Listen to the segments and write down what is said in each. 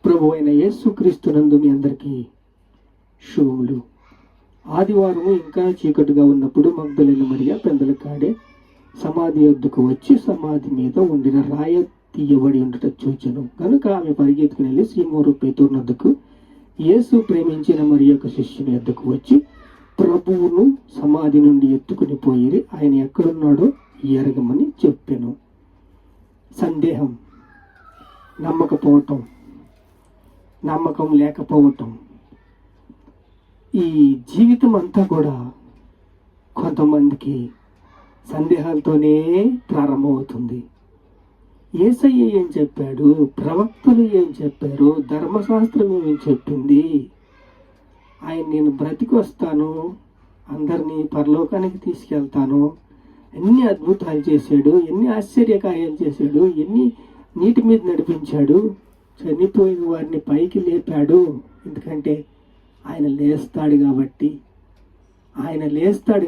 ప్రభు అయిన యేసుక్రీస్తునందు మీ అందరికీ శుభములు. ఆదివారం ఇంకా చీకటిగా ఉన్నప్పుడు మగ్దలేని మరియ పెందల కాడే సమాధి వద్దకు వచ్చి సమాధి మీద ఉండిన రాయ తీయబడి ఉండట చూచెను. కనుక ఆమె పరిగెత్తుకుని వెళ్ళి సీమోరు పేతురు వద్దకు యేసు ప్రేమించిన మరి యొక్క శిష్యుని వద్దకు వచ్చి ప్రభువును సమాధి నుండి ఎత్తుకుని పోయి ఆయన ఎక్కడున్నాడో ఎరగమని చెప్పాను. సందేహం, నమ్మకం లేకపోవటం, ఈ జీవితం అంతా కూడా కొంతమందికి సందేహాలతోనే ప్రారంభమవుతుంది. యేసయ్య ఏం చెప్పాడు, ప్రవక్తలు ఏం చెప్పారు, ధర్మశాస్త్రం ఏం చెప్పింది, నేను బ్రతికి వస్తాను, అందరినీ పరలోకానికి తీసుకెళ్తాను, ఎన్ని అద్భుతాలు చేశాడు, ఎన్ని ఆశ్చర్యకార్యాలు చేశాడు, ఎన్ని నీటి మీద నడిపించాడు, చనిపోయిన వారిని పైకి లేపాడు. ఎందుకంటే ఆయన లేస్తాడు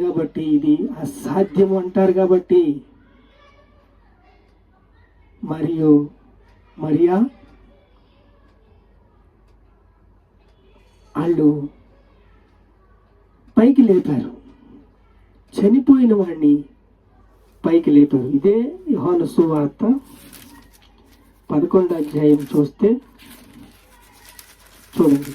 కాబట్టి ఇది అసాధ్యం అంటారు కాబట్టి. మరియా వాళ్ళు పైకి లేపారు, చనిపోయిన వాడిని పైకి లేపారు. ఇదే యోహాను సువార్త 11వ అధ్యాయం చూస్తే చూడండి.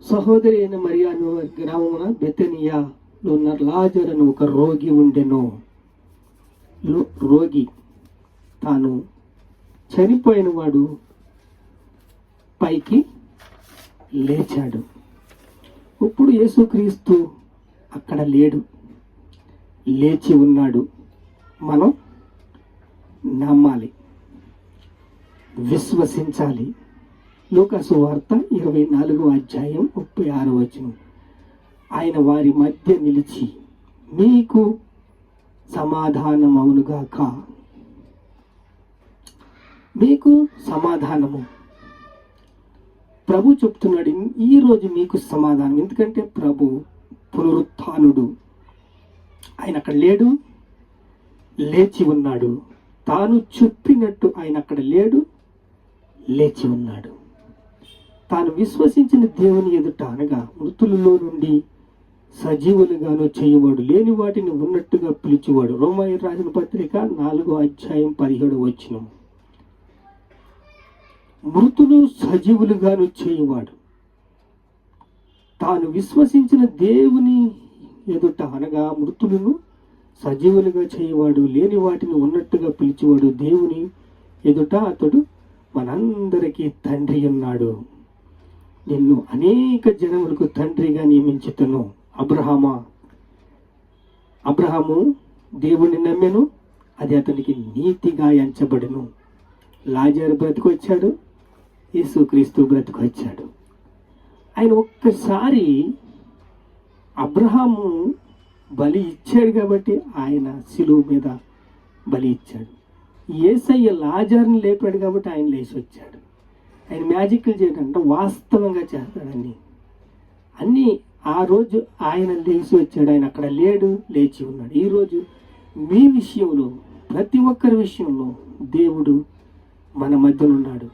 సహోదరి అయిన మరియాను గ్రామమున బెతనియాలో ఉన్న లాజరు అని ఒక రోగి ఉండెను. రోగి తాను చనిపోయిన వాడు పైకి లేచాడు. ఇప్పుడు యేసుక్రీస్తు అక్కడ లేడు, లేచి ఉన్నాడు. మనం నమ్మాలి, విశ్వసించాలి. లూకాసు వార్త 24వ అధ్యాయం 36వ వచనం. ఆయన వారి మధ్య నిలిచి మీకు సమాధానమవునుగాక. మీకు సమాధానము. ప్రభు చెప్తున్నాడు, ఈరోజు మీకు సమాధానం. ఎందుకంటే ప్రభు పునరుత్థానుడు. ఆయన అక్కడ లేడు, లేచి ఉన్నాడు. తాను చెప్పినట్టు ఆయన అక్కడ లేడు, లేచి ఉన్నాడు. తాను విశ్వసించిన దేవుని ఎదుట అనగా మృతులలో నుండి సజీవులుగాను చేయవాడు, లేని వాటిని ఉన్నట్టుగా పిలిచేవాడు. రోమాయర్ రాసిన పత్రిక 4వ అధ్యాయం 17వ వచనం. మృతులు సజీవులుగాను చేయవాడు. తాను విశ్వసించిన దేవుని ఎదుట అనగా మృతులను సజీవులుగా చేయవాడు, లేని వాటిని ఉన్నట్టుగా పిలిచేవాడు. దేవుని ఎదుట అతడు మనందరికీ తండ్రి ఉన్నాడు. నిన్ను అనేక జనములకు తండ్రిగా నియమించుతను. అబ్రహాము దేవుని నమ్మెను, అది అతనికి నీతిగా ఎంచబడెను. లాజరు బ్రతికొచ్చాడు, యేసుక్రీస్తు బ్రతికొచ్చాడు. ఆయన ఒక్కసారి అబ్రహాము బలి ఇచ్చాడు కాబట్టి ఆయన శిలువ మీద బలి ఇచ్చాడు. యేసయ్య లాజరుని లేపాడు కాబట్టి ఆయన లేచి వచ్చాడు. ఆయన మ్యాజిక్లు చేయడంటే వాస్తవంగా చేస్తాడని అన్నీ. ఆ రోజు ఆయన లేచి వచ్చాడు, ఆయన అక్కడ లేడు, లేచి ఉన్నాడు. ఈరోజు మీ విషయంలో, ప్రతి ఒక్కరి విషయంలో దేవుడు మన మధ్యన ఉన్నాడు,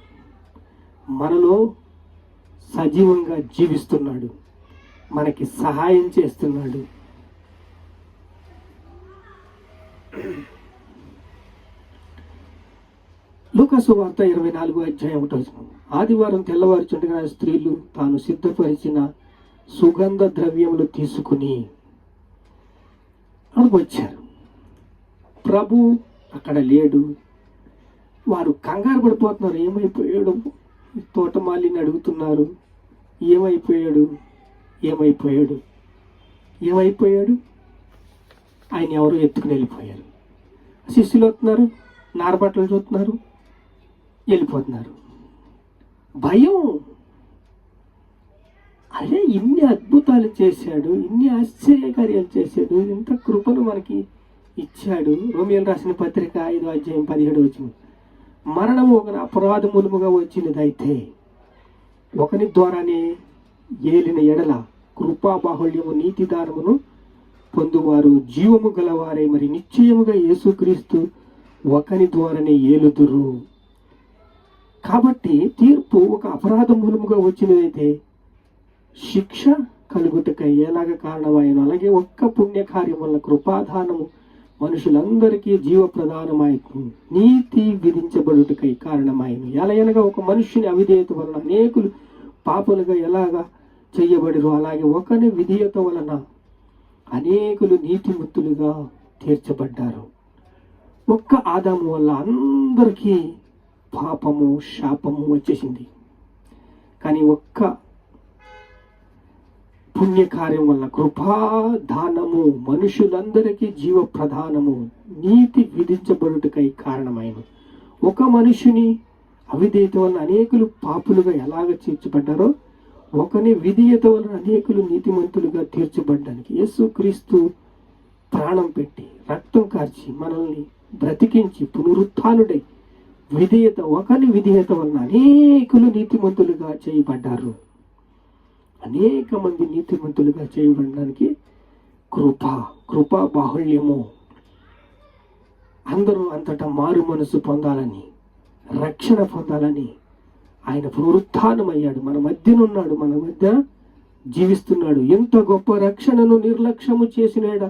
మనలో సజీవంగా జీవిస్తున్నాడు, మనకి సహాయం చేస్తున్నాడు. లూకాసు వార్త 24వ అధ్యాయం 1వ వచనం. ఆదివారం తెల్లవారుచుండగా స్త్రీలు తాను సిద్ధపరిచిన సుగంధ ద్రవ్యములు తీసుకుని వచ్చారు. ప్రభు అక్కడ లేడు. వారు కంగారు పడిపోతున్నారు, ఏమైపోయాడు? తోటమాలిని అడుగుతున్నారు, ఏమైపోయాడు? ఆయన ఎవరు ఎత్తుకుని వెళ్ళిపోయారు. శిష్యులు వస్తున్నారు, నారబట్టలు చూస్తున్నారు, వెళ్ళిపోతున్నారు. భయం. అరే, ఇన్ని అద్భుతాలు చేశాడు, ఇన్ని ఆశ్చర్యకార్యాలు చేశాడు, ఇంత కృపను మనకి ఇచ్చాడు. రోమియోలు రాసిన పత్రిక 5వ అధ్యాయం 17వ వచనం. మరణము ఒక అపరాధ మూలముగా వచ్చినదైతే ఒకని ద్వారానే ఏలిన ఎడల కృపా బాహుళ్యము నీతి దానమును పొందువారు జీవము గలవారే మరి నిశ్చయముగా యేసుక్రీస్తు ఒకని ద్వారానే ఏలుదురు. కాబట్టి తీర్పు ఒక అపరాధ మూలముగా వచ్చినదైతే శిక్ష కలుగుటకై ఎలాగ కారణమాయను, అలాగే ఒక్క పుణ్యకార్యం వల్ల కృపాదానము మనుషులందరికీ జీవ ప్రధానమాయను, నీతి విధించబడుటకై కారణమాయను. ఎలాగనగా ఒక మనుషుని అవిధేయత వలన అనేకులు పాపులుగా ఎలాగా చెయ్యబడిరు, అలాగే ఒకని విధేయత వలన అనేకులు నీతిమంతులుగా తీర్చబడ్డారు. ఒక్క ఆదాము వల్ల అందరికీ పాపము శాపము వచ్చేసింది. కానీ ఒక్క పుణ్యకార్యం వల్ల కృపాదానము మనుషులందరికీ జీవ ప్రధానము నీతి విధించబడుటకై కారణమైన ఒక మనుషుని అవిధేయత వలన అనేకులు పాపులుగా ఎలాగ తీర్చబడ్డారో ఒకని విధేయత వలన అనేకులు నీతిమంతులుగా తీర్చబడ్డానికి యేసుక్రీస్తు ప్రాణం పెట్టి రక్తం కార్చి మనల్ని బ్రతికించి పునరుత్థానుడై ఒకని విధేయత వలన అనేకులు నీతిమంతులుగా చేయబడ్డారు. అనేక మంది నీతిమంతులుగా చేయబడడానికి కృపా బాహుళ్యము, అందరూ అంతటా మారు మనసు పొందాలని, రక్షణ పొందాలని ఆయన పునరుత్థానమయ్యాడు, మన మధ్యనున్నాడు, మన మధ్య జీవిస్తున్నాడు. ఎంత గొప్ప రక్షణను నిర్లక్ష్యము చేసినాడ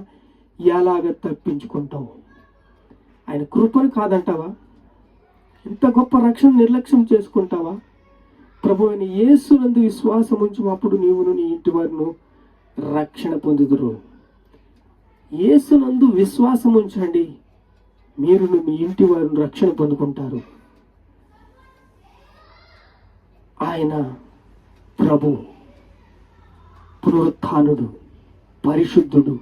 ఎలాగ తప్పించుకుంటావు? ఆయన కృపను కాదంటావా? ఇంత గొప్ప రక్షణ నిర్లక్ష్యం చేసుకుంటావా? ప్రభు అయిన యేసునందు విశ్వాసం ఉంచు, అప్పుడు నీవును నీ ఇంటి వారును రక్షణ పొందుదురు. యేసునందు విశ్వాసం ఉంచండి, మీరును మీ ఇంటి వారిని రక్షణ పొందుకుంటారు. ఆయన ప్రభు, పునరుత్థానుడు, పరిశుద్ధుడు,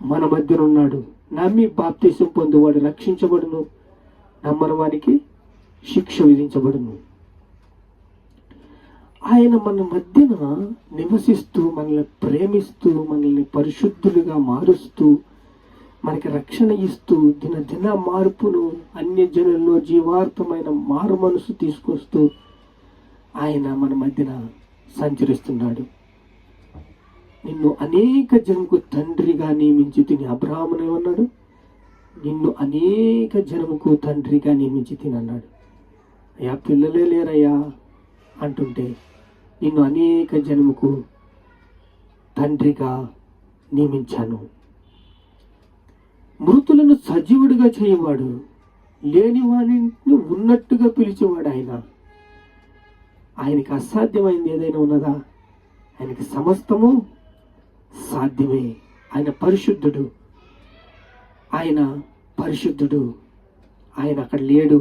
మన మధ్యనున్నాడు. నమ్మి బాప్తిసం పొందువాడు రక్షించబడును, నమ్మని వానికి శిక్ష విధించబడును. ఆయన మన మధ్యన నివసిస్తూ మనల్ని ప్రేమిస్తూ మనల్ని పరిశుద్ధులుగా మారుస్తూ మనకి రక్షణ ఇస్తూ దినదిన మార్పును అన్య జనుల్లో జీవార్థమైన మారు మనసు తీసుకొస్తూ ఆయన మన మధ్యన సంచరిస్తున్నాడు. నిన్ను అనేక జనముకు తండ్రిగా నియమించి తిని, అబ్రహామునే అన్నాడు, నిన్ను అనేక జనముకు తండ్రిగా నియమించి తిని అన్నాడు. అయ్యా పిల్లలే లేరయ్యా అంటుంటే నిన్ను అనేక జనముకు తండ్రిగా నియమించాను. మృతులను సజీవుడిగా చేయవాడు, లేని వాడిని ఉన్నట్టుగా పిలిచేవాడు ఆయన. ఆయనకి అసాధ్యమైంది ఏదైనా ఉన్నదా? ఆయనకి సమస్తము సాధ్యమే. ఆయన పరిశుద్ధుడు, ఆయన పరిశుద్ధుడు. ఆయన అక్కడ లేడు,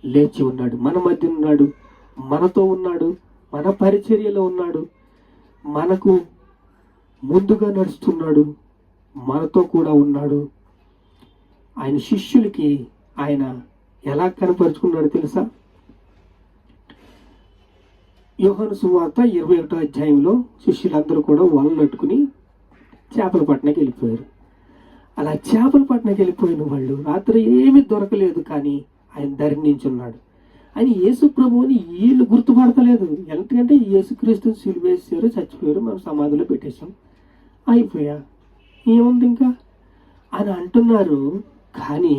లేచి ఉన్నాడు, మన మధ్య ఉన్నాడు, మనతో ఉన్నాడు, మన పరిచర్యలో ఉన్నాడు, మనకు ముందుగా నడుస్తున్నాడు, మనతో కూడా ఉన్నాడు. ఆయన శిష్యులకి ఆయన ఎలా కనపరుచుకున్నాడు తెలుసా? యోహాను సువార్త 21వ అధ్యాయంలో శిష్యులందరూ కూడా వలనట్టుకుని చేపల పట్టణకి వెళ్ళిపోయారు. అలా చేపల పట్టణకి వెళ్ళిపోయిన వాళ్ళు రాత్రి ఏమీ దొరకలేదు, కానీ ఆయన ధరించున్నాడు. ఆయన యేసు ప్రభువుని వీళ్ళు గుర్తుపడతలేదు. ఎందుకంటే యేసుక్రీస్తుని సిలువేసారు, చచ్చిపోయారు, మనం సమాధిలో పెట్టేశాం, అయిపోయా, ఏముంది ఇంకా అని అంటున్నారు. కానీ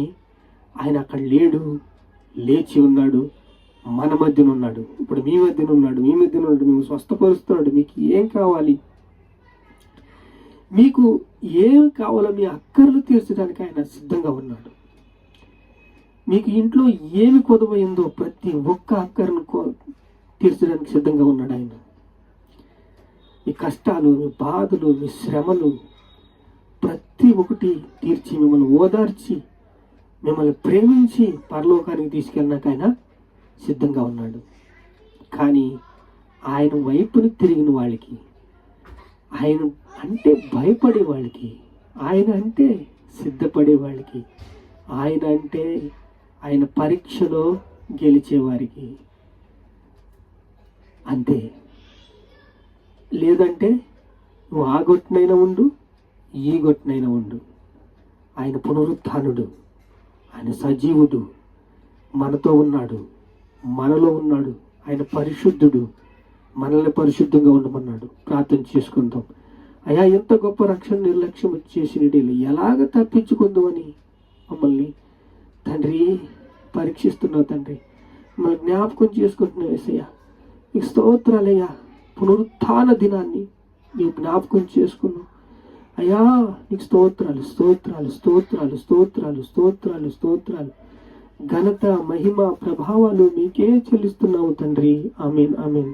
ఆయన అక్కడ లేడు, లేచి ఉన్నాడు, మన మధ్యన ఉన్నాడు. ఇప్పుడు మీ మధ్యన ఉన్నాడు, మేము స్వస్థపరుస్తున్నాడు. మీకు ఏం కావాలి, మీకు ఏం కావాలో మీ అక్కర్లు తీర్చడానికి ఆయన సిద్ధంగా ఉన్నాడు. మీకు ఇంట్లో ఏమి కొదవైందో ప్రతి ఒక్క అక్కర్ను తీర్చడానికి సిద్ధంగా ఉన్నాడు ఆయన. మీ కష్టాలు, మీ బాధలు, మీ శ్రమలు ప్రతి ఒక్కటి తీర్చి మిమ్మల్ని ఓదార్చి మిమ్మల్ని ప్రేమించి పరలోకానికి తీసుకెళ్ళినాక ఆయన సిద్ధంగా ఉన్నాడు. కానీ ఆయన వైపుని తిరిగిన వాళ్ళకి, ఆయన అంటే భయపడే వాళ్ళకి, ఆయన అంటే సిద్ధపడే వాళ్ళకి, ఆయన అంటే ఆయన పరీక్షలో గెలిచేవారికి అంతే. లేదంటే నువ్వు ఆ గొట్టునైనా ఉండు, ఈ గొట్టునైనా ఉండు. ఆయన పునరుత్థానుడు, ఆయన సజీవుడు, మనతో ఉన్నాడు, మనలో ఉన్నాడు. ఆయన పరిశుద్ధుడు, మనల్ని పరిశుద్ధంగా ఉండమన్నాడు. ప్రార్థన చేసుకుందాం. అయా ఎంత గొప్ప రక్షణ నిర్లక్ష్యం చేసినట్లు ఎలాగ తప్పించుకుందామని మమ్మల్ని తండ్రి పరీక్షిస్తున్నావు తండ్రి. మమ్మల్ని జ్ఞాపకం చేసుకుంటున్నావు యేసయ్య. నీకు స్తోత్రాలయ్యా. పునరుత్థాన దినాన్ని నీవు జ్ఞాపకం చేసుకున్నావు అయ్యా. నీకు స్తోత్రాలు స్తోత్రాలు స్తోత్రాలు స్తోత్రాలు స్తోత్రాలు స్తోత్రాలు. ఘనత మహిమ ప్రభావాలు మీకే చెల్లిస్తున్నావు తండ్రి. ఆమేన్ ఆమేన్.